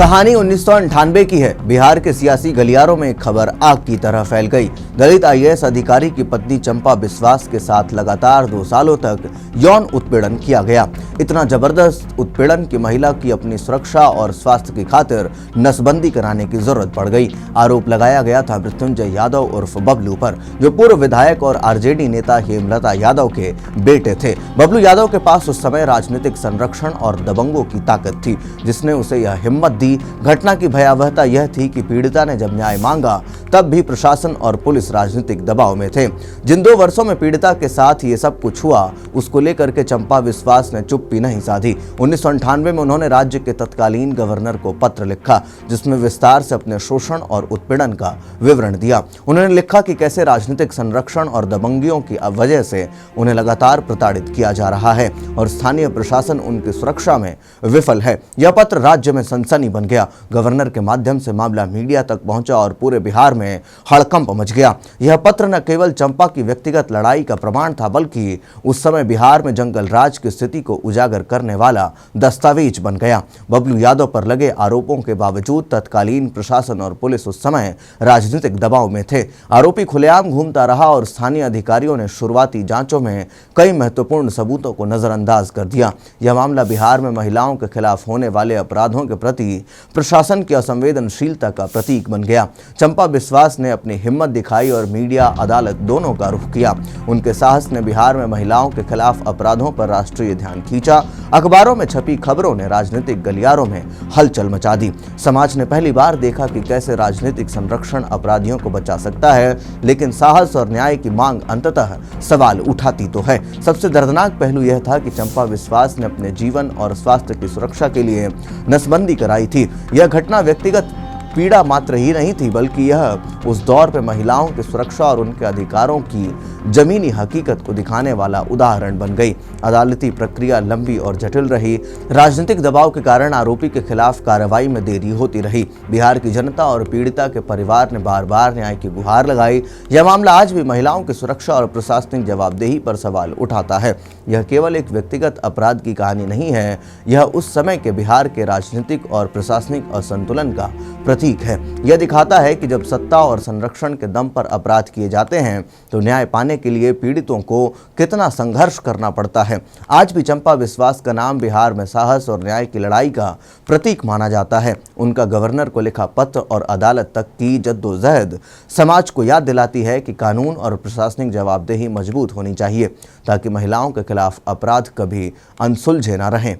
कहानी 1998 की है। बिहार के सियासी गलियारों में एक खबर आग की तरह फैल गई। दलित आईएएस अधिकारी की पत्नी चंपा बिस्वास के साथ लगातार 2 सालों तक यौन उत्पीड़न किया गया। इतना जबरदस्त उत्पीड़न कि महिला की अपनी सुरक्षा और स्वास्थ्य की खातिर नसबंदी कराने की जरूरत पड़ गई। आरोप लगाया गया था मृत्युंजय यादव उर्फ बबलू पर, जो पूर्व विधायक और आरजेडी नेता हेमलता यादव के बेटे थे। बबलू यादव के पास उस समय राजनीतिक संरक्षण और दबंगों की ताकत थी, जिसने उसे यह हिम्मत दी। घटना की भयावहता यह थी कि पीड़िता ने जब न्याय मांगा तब भी प्रशासन और पुलिस राजनीतिक दबाव में थे। जिन 2 वर्षों में पीड़िता के साथ ये सब कुछ हुआ, उसको लेकर के चंपा बिस्वास ने चुप्पी नहीं साधी। 1998 में उन्होंने राज्य के तत्कालीन गवर्नर को पत्र लिखा, जिसमें विस्तार से अपने शोषण और उत्पीड़न का विवरण दिया। उन्होंने लिखा कि कैसे राजनीतिक संरक्षण और दबंगियों की वजह से उन्हें लगातार प्रताड़ित किया जा रहा है और स्थानीय प्रशासन उनकी सुरक्षा में विफल है। यह पत्र राज्य में सनसनी बन गया। गवर्नर के माध्यम से मामला मीडिया तक पहुंचा और पूरे बिहार में हड़कंप मच गया। यह पत्र न केवल चंपा की व्यक्तिगत लड़ाई का प्रमाण था, बल्कि उस समय बिहार में जंगल राज की स्थिति को उजागर करने वाला दस्तावेज बन गया। बबलू यादव पर लगे आरोपों के बावजूद तत्कालीन प्रशासन और पुलिस उस समय राजनीतिक दबाव में थे। आरोपी खुलेआम घूमता रहा और स्थानीय अधिकारियों ने शुरुआती जांचों में कई महत्वपूर्ण सबूतों को नजरअंदाज कर दिया। यह मामला बिहार में महिलाओं के खिलाफ होने वाले अपराधों के प्रति प्रशासन की असंवेदनशीलता का प्रतीक बन गया। चंपा बिस्वास ने अपनी हिम्मत दिखाई और मीडिया, अदालत दोनों का रुख किया। उनके साहस ने बिहार में महिलाओं के खिलाफ अपराधों पर राष्ट्रीय ध्यान खींचा। अखबारों में छपी खबरों ने राजनीतिक गलियारों में हलचल मचा दी। समाज ने पहली बार देखा कि कैसे राजनीतिक संरक्षण अपराधियों को बचा सकता है, लेकिन साहस और न्याय की मांग अंततः सवाल उठाती तो है। सबसे दर्दनाक पहलू यह था कि चंपा बिस्वास ने अपने जीवन और स्वास्थ्य की सुरक्षा के लिए नसबंदी कराई थी। यह घटना व्यक्तिगत पीड़ा मात्र ही नहीं थी, बल्कि यह उस दौर पे महिलाओं की सुरक्षा और उनके अधिकारों की जमीनी हकीकत को दिखाने वाला उदाहरण बन गई। अदालती प्रक्रिया लंबी और जटिल रही। राजनीतिक दबाव के कारण आरोपी के खिलाफ कार्रवाई में देरी होती रही। बिहार की जनता और पीड़िता के परिवार ने बार बार न्याय की गुहार लगाई। यह मामला आज भी महिलाओं की सुरक्षा और प्रशासनिक जवाबदेही पर सवाल उठाता है। यह केवल एक व्यक्तिगत अपराध की कहानी नहीं है, यह उस समय के बिहार के राजनीतिक और प्रशासनिक असंतुलन का प्रतीक है। यह दिखाता है कि जब सत्ता और संरक्षण के दम पर अपराध किए जाते हैं तो न्याय पाने के लिए पीड़ितों को कितना संघर्ष करना पड़ता है। आज भी चंपा बिस्वास का नाम बिहार में साहस और न्याय की लड़ाई का प्रतीक माना जाता है। उनका गवर्नर को लिखा पत्र और अदालत तक की जद्दोजहद समाज को याद दिलाती है कि कानून और प्रशासनिक जवाबदेही मजबूत होनी चाहिए, ताकि महिलाओं के खिलाफ अपराध कभी अनसुलझे न रहें।